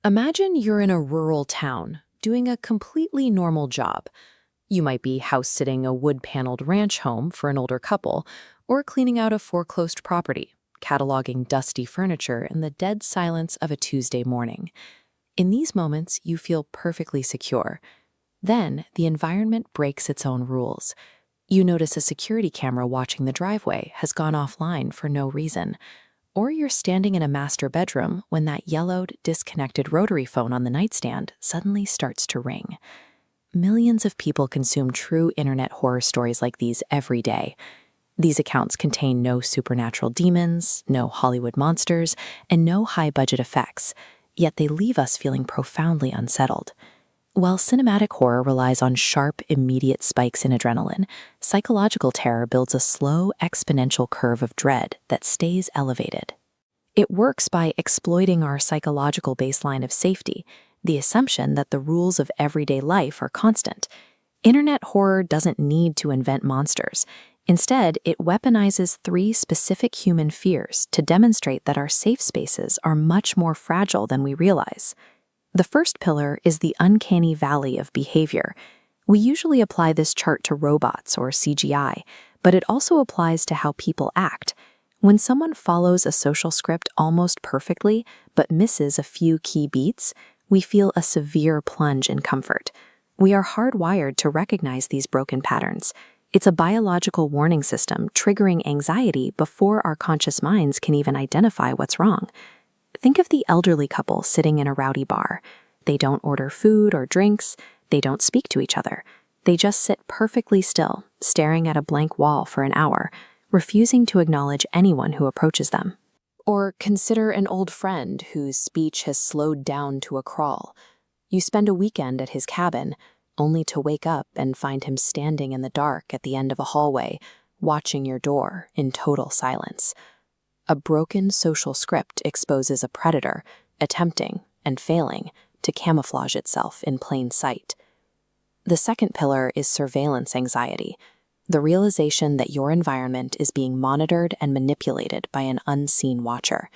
Imagine you're in a rural town, doing a completely normal job. You might be house-sitting a wood-paneled ranch home for an older couple, or cleaning out a foreclosed property, cataloging dusty furniture in the dead silence of a Tuesday morning. In these moments, you feel perfectly secure. Then, the environment breaks its own rules. You notice a security camera watching the driveway has gone offline for no reason. Or you're standing in a master bedroom when that yellowed, disconnected rotary phone on the nightstand suddenly starts to ring. Millions of people consume true internet horror stories like these every day. These accounts contain no supernatural demons, no Hollywood monsters, and no high-budget effects, yet they leave us feeling profoundly unsettled. While cinematic horror relies on sharp, immediate spikes in adrenaline, psychological terror builds a slow, exponential curve of dread that stays elevated. It works by exploiting our psychological baseline of safety, the assumption that the rules of everyday life are constant. Internet horror doesn't need to invent monsters. Instead, it weaponizes three specific human fears to demonstrate that our safe spaces are much more fragile than we realize. The first pillar is the uncanny valley of behavior. We usually apply this chart to robots or CGI, but it also applies to how people act. When someone follows a social script almost perfectly, but misses a few key beats, we feel a severe plunge in comfort. We are hardwired to recognize these broken patterns. It's a biological warning system triggering anxiety before our conscious minds can even identify what's wrong. Think of the elderly couple sitting in a rowdy bar. They don't order food or drinks. They don't speak to each other. They just sit perfectly still, staring at a blank wall for an hour, refusing to acknowledge anyone who approaches them. Or consider an old friend whose speech has slowed down to a crawl. You spend a weekend at his cabin, only to wake up and find him standing in the dark at the end of a hallway, watching your door in total silence. A broken social script exposes a predator, attempting and failing to camouflage itself in plain sight. The second pillar is surveillance anxiety, the realization that your environment is being monitored and manipulated by an unseen watcher.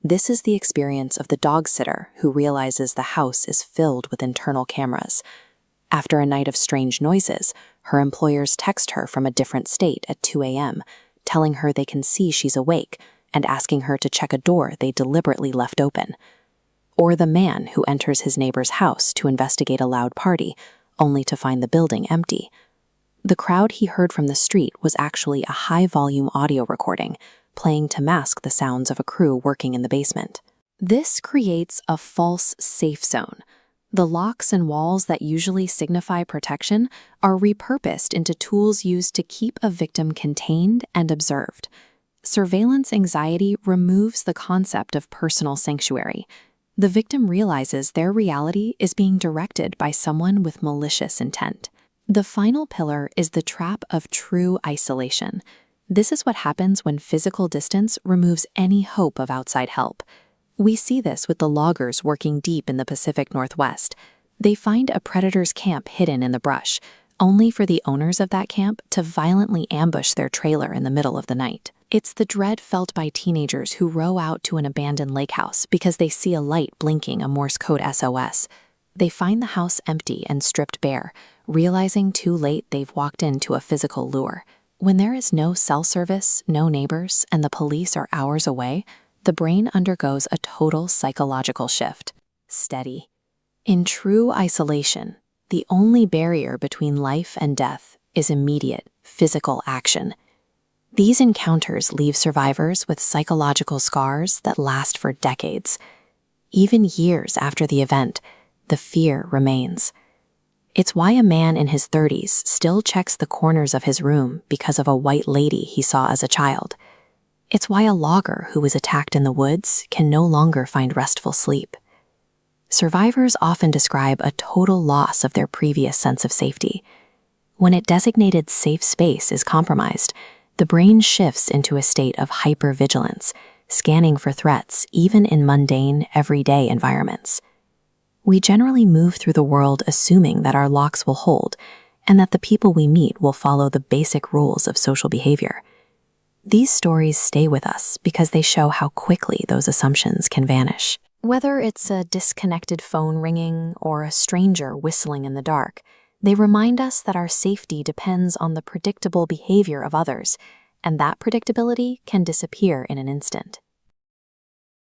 This is the experience of the dog sitter who realizes the house is filled with internal cameras. After a night of strange noises, her employers text her from a different state at 2 a.m., telling her they can see she's awake and asking her to check a door they deliberately left open. Or the man who enters his neighbor's house to investigate a loud party, only to find the building empty. The crowd he heard from the street was actually a high-volume audio recording, playing to mask the sounds of a crew working in the basement. This creates a false safe zone. The locks and walls that usually signify protection are repurposed into tools used to keep a victim contained and observed. Surveillance anxiety removes the concept of personal sanctuary. The victim realizes their reality is being directed by someone with malicious intent. The final pillar is the trap of true isolation. This is what happens when physical distance removes any hope of outside help. We see this with the loggers working deep in the Pacific Northwest. They find a predator's camp hidden in the brush, only for the owners of that camp to violently ambush their trailer in the middle of the night. It's the dread felt by teenagers who row out to an abandoned lake house because they see a light blinking a Morse code SOS. They find the house empty and stripped bare, realizing too late they've walked into a physical lure. When there is no cell service, no neighbors, and the police are hours away, the brain undergoes a total psychological shift. Steady. In true isolation, the only barrier between life and death is immediate, physical action. These encounters leave survivors with psychological scars that last for decades. Even years after the event, the fear remains. It's why a man in his 30s still checks the corners of his room because of a white lady he saw as a child. It's why a logger who was attacked in the woods can no longer find restful sleep. Survivors often describe a total loss of their previous sense of safety. When a designated safe space is compromised, the brain shifts into a state of hypervigilance, scanning for threats even in mundane, everyday environments. We generally move through the world assuming that our locks will hold and that the people we meet will follow the basic rules of social behavior. These stories stay with us because they show how quickly those assumptions can vanish. Whether it's a disconnected phone ringing or a stranger whistling in the dark, they remind us that our safety depends on the predictable behavior of others, and that predictability can disappear in an instant.